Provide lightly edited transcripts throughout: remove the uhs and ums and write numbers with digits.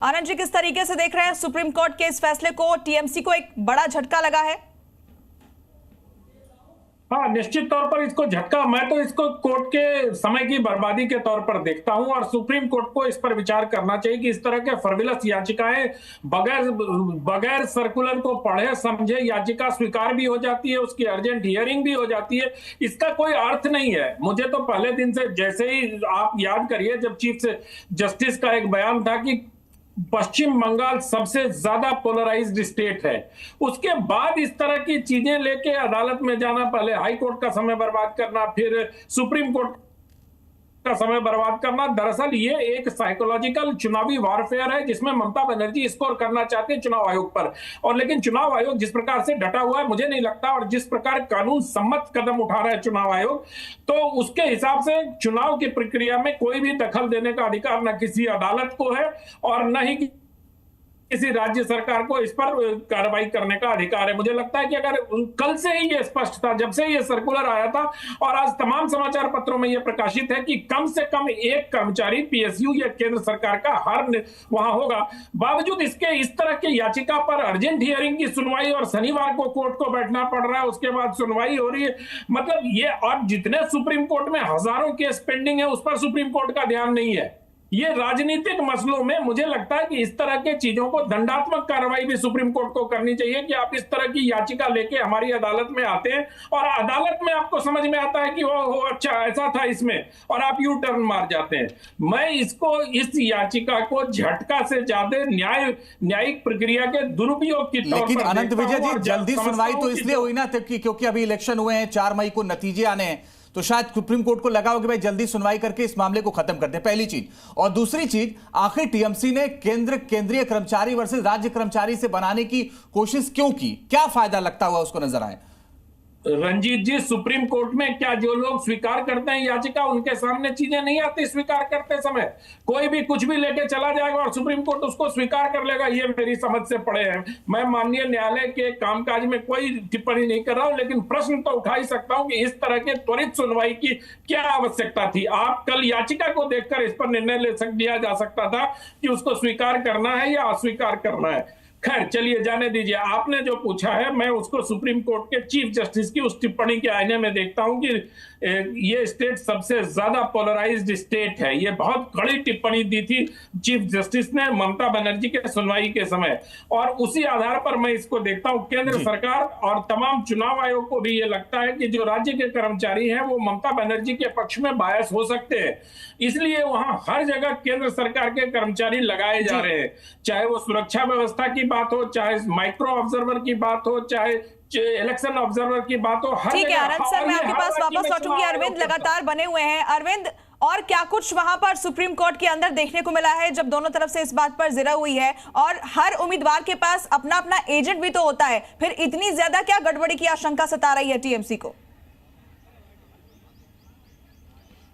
आनंद जी, किस तरीके से देख रहे हैं सुप्रीम कोर्ट के इस फैसले को? टीएमसी को एक बड़ा झटका लगा है। हाँ, निश्चित तौर पर इसको झटका, मैं तो इसको कोर्ट के समय की बर्बादी के तौर पर देखता हूं और सुप्रीम कोर्ट को इस पर विचार करना चाहिए कि इस तरह के फर्विलस याचिकाएं बगैर सर्कुलर को पढ़े समझे याचिका स्वीकार भी हो जाती है, उसकी अर्जेंट हियरिंग भी हो जाती है। इसका कोई अर्थ नहीं है। मुझे तो पहले दिन से, जैसे ही आप याद करिए, जब चीफ जस्टिस का एक बयान था कि पश्चिम बंगाल सबसे ज्यादा पोलराइज्ड स्टेट है, उसके बाद इस तरह की चीजें लेके अदालत में जाना, पहले हाई कोर्ट का समय बर्बाद करना, फिर सुप्रीम कोर्ट का समय बर्बाद करना, दरअसल ये एक साइकोलॉजिकल चुनावी वॉरफेयर है जिसमें ममता बनर्जी स्कोर करना चाहते हैं चुनाव आयोग पर। और लेकिन चुनाव आयोग जिस प्रकार से डटा हुआ है, मुझे नहीं लगता, और जिस प्रकार कानून सम्मत कदम उठा रहा है चुनाव आयोग, तो उसके हिसाब से चुनाव की प्रक्रिया में कोई भी दखल देने का अधिकार न किसी अदालत को है और न ही किसी राज्य सरकार को इस पर कार्रवाई करने का अधिकार है। मुझे लगता है कि अगर कल से ही ये स्पष्ट था, जब से ये सर्कुलर आया था और आज तमाम समाचार पत्रों में ये प्रकाशित है कि कम से कम एक कर्मचारी पीएसयू या केंद्र सरकार का वहां होगा, बावजूद इसके इस तरह की याचिका पर अर्जेंट हियरिंग की सुनवाई और शनिवार को कोर्ट को बैठना पड़ रहा है, उसके बाद सुनवाई हो रही है। मतलब ये, और जितने सुप्रीम कोर्ट में हजारों केस पेंडिंग है, उस पर सुप्रीम कोर्ट का ध्यान नहीं है। ये राजनीतिक मसलों में मुझे लगता है कि इस तरह के चीजों को दंडात्मक कार्रवाई भी सुप्रीम कोर्ट को करनी चाहिए कि आप इस तरह की याचिका लेके हमारी अदालत में आते हैं और अदालत में आपको समझ में आता है कि वो अच्छा ऐसा था इसमें, और आप यू टर्न मार जाते हैं। मैं इस याचिका को झटका से ज्यादा न्यायिक प्रक्रिया के दुरुपयोग की तौर पर। लेकिन अनंत विजय जी, जल्दी सुनवाई तो इसलिए हुई ना क्योंकि अभी इलेक्शन हुए हैं, 4 मई को नतीजे आने हैं, तो शायद सुप्रीम कोर्ट को लगा हो कि भाई जल्दी सुनवाई करके इस मामले को खत्म करते हैं, पहली चीज। और दूसरी चीज, आखिर टीएमसी ने केंद्रीय कर्मचारी वर्सेस राज्य कर्मचारी से बनाने की कोशिश क्यों की? क्या फायदा लगता हुआ उसको नजर आए? रंजीत जी, सुप्रीम कोर्ट में क्या जो लोग स्वीकार करते हैं याचिका, उनके सामने चीजें नहीं आती स्वीकार करते समय? कोई भी कुछ भी लेके चला जाएगा और सुप्रीम कोर्ट उसको स्वीकार कर लेगा, ये मेरी समझ से पड़े हैं। मैं माननीय न्यायालय के कामकाज में कोई टिप्पणी नहीं कर रहा हूं, लेकिन प्रश्न तो उठा ही सकता हूं कि इस तरह के त्वरित सुनवाई की क्या आवश्यकता थी? आप कल याचिका को देखकर इस पर निर्णय लिया जा सकता था कि उसको स्वीकार करना है या अस्वीकार करना है। खैर, चलिए जाने दीजिए। आपने जो पूछा है, मैं उसको सुप्रीम कोर्ट के चीफ जस्टिस की उस टिप्पणी के आईने में देखता हूं कि ये स्टेट सबसे ज्यादा पोलराइज्ड स्टेट है। ये बहुत कड़ी टिप्पणी दी थी चीफ जस्टिस ने ममता बनर्जी के सुनवाई के समय, और उसी आधार पर मैं इसको देखता हूं। केंद्र सरकार और तमाम चुनाव आयोग को भी ये लगता है कि जो राज्य के कर्मचारी हैं वो ममता बनर्जी के पक्ष में बायस हो सकते हैं, इसलिए वहां हर जगह केंद्र सरकार के कर्मचारी लगाए जा रहे हैं, चाहे वो सुरक्षा व्यवस्था की बात हो, चाहे माइक्रो ऑब्जर्वर की बात हो, चाहे इलेक्शन ऑब्जर्वर की बात हो। ठीक है आनंद सर, मैं आपके पास वापस लौटूंगी। अरविंद लगातार बने हुए हैं। अरविंद, और क्या कुछ वहां पर सुप्रीम कोर्ट के अंदर देखने को मिला है जब दोनों तरफ से इस बात पर जिरा हुई है, और हर उम्मीदवार के पास अपना अपना एजेंट भी तो होता है, फिर इतनी ज्यादा क्या गड़बड़ी की आशंका सता रही है टीएमसी को?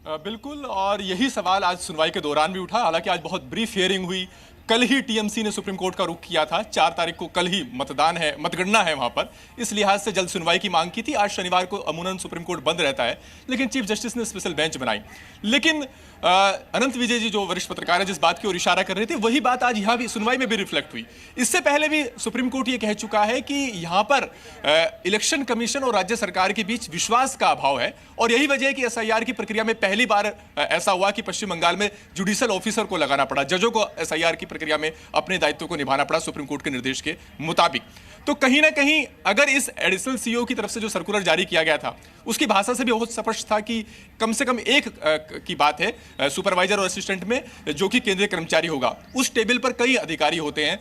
बिल्कुल, और यही सवाल आज सुनवाई के दौरान भी उठा। हालांकि आज बहुत ब्रीफ हियरिंग हुई। कल ही टीएमसी ने सुप्रीम कोर्ट का रुख किया था, 4 तारीख को कल ही मतदान है, मतगणना है वहां पर, इस लिहाज से जल्द सुनवाई की मांग की थी। आज शनिवार को अमूमन सुप्रीम कोर्ट बंद रहता है, लेकिन चीफ जस्टिस ने स्पेशल बेंच बनाई। लेकिन अनंत विजय जी, जो वरिष्ठ पत्रकार है, जिस बात की ओर इशारा कर रहे थे, वही बात आज यहाँ भी सुनवाई में भी रिफ्लेक्ट हुई। इससे पहले भी सुप्रीम कोर्ट ये कह चुका है कि यहाँ पर इलेक्शन कमीशन और राज्य सरकार के बीच विश्वास का अभाव है, और यही वजह है कि एसआईआर की प्रक्रिया में पहली बार ऐसा हुआ कि पश्चिम बंगाल में जुडिशियल ऑफिसर को लगाना पड़ा, जजों को एसआईआर की प्रक्रिया में अपने दायित्व को निभाना पड़ा सुप्रीम कोर्ट के निर्देश के मुताबिक। तो कहीं ना कहीं अगर इस एडिशनल सीईओ की तरफ से जो सर्कुलर जारी किया गया था, उसकी भाषा से भी बहुत स्पष्ट था कि कम से कम एक की बात है सुपरवाइजर और असिस्टेंट में, जो कि केंद्रीय कर्मचारी होगा। उस टेबल पर कई अधिकारी होते हैं,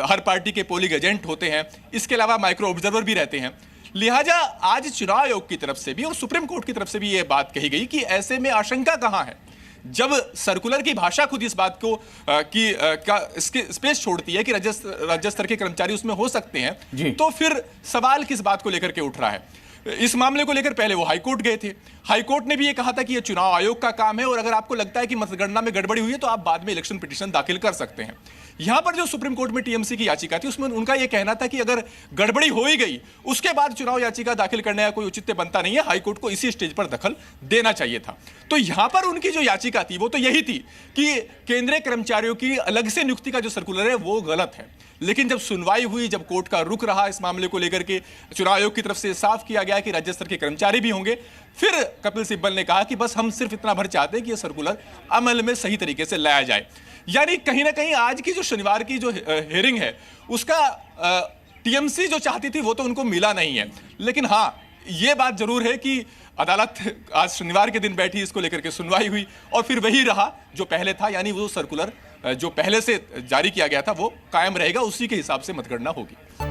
हर पार्टी के पोलिंग एजेंट होते हैं, इसके अलावा माइक्रो ऑब्जर्वर भी रहते हैं। लिहाजा आज चुनाव आयोग की तरफ से भी और सुप्रीम कोर्ट की तरफ से भी यह बात कही गई कि ऐसे में आशंका कहां है, जब सर्कुलर की भाषा खुद इस बात को इसके स्पेस छोड़ती है कि राज्य स्तर के कर्मचारी उसमें हो सकते हैं, तो फिर सवाल किस बात को लेकर के उठ रहा है? इस मामले को लेकर पहले वो हाईकोर्ट गए थे। हाईकोर्ट ने भी ये कहा था कि ये चुनाव आयोग का काम है और अगर आपको लगता है कि मतगणना में गड़बड़ी हुई है तो आप बाद में इलेक्शन पिटीशन दाखिल कर सकते हैं। यहां पर जो सुप्रीम कोर्ट में टीएमसी की याचिका थी उसमें उनका यह कहना था कि अगर गड़बड़ी हो ही गई उसके बाद चुनाव याचिका दाखिल करने का कोई औचित्य बनता नहीं है, हाईकोर्ट को इसी स्टेज पर दखल देना चाहिए था। तो यहां पर उनकी जो याचिका थी वो तो यही थी कि केंद्रीय कर्मचारियों की अलग से नियुक्ति का जो सर्कुलर है वो गलत है। लेकिन जब सुनवाई हुई, जब कोर्ट का रुख रहा इस मामले को लेकर के, चुनाव आयोग की तरफ से साफ किया गया कि राज्य स्तर के कर्मचारी भी होंगे, फिर कपिल सिब्बल ने कहा कि बस हम सिर्फ इतना भर चाहते हैं कि यह सर्कुलर अमल में सही तरीके से लाया जाए। यानी कहीं ना कहीं आज की जो शनिवार की जो हियरिंग है उसका टीएमसी जो चाहती थी वो तो उनको मिला नहीं है। लेकिन हाँ, ये बात जरूर है कि अदालत आज शनिवार के दिन बैठी, इसको लेकर के सुनवाई हुई और फिर वही रहा जो पहले था, यानी वो सर्कुलर जो पहले से जारी किया गया था वो कायम रहेगा, उसी के हिसाब से मतगणना होगी।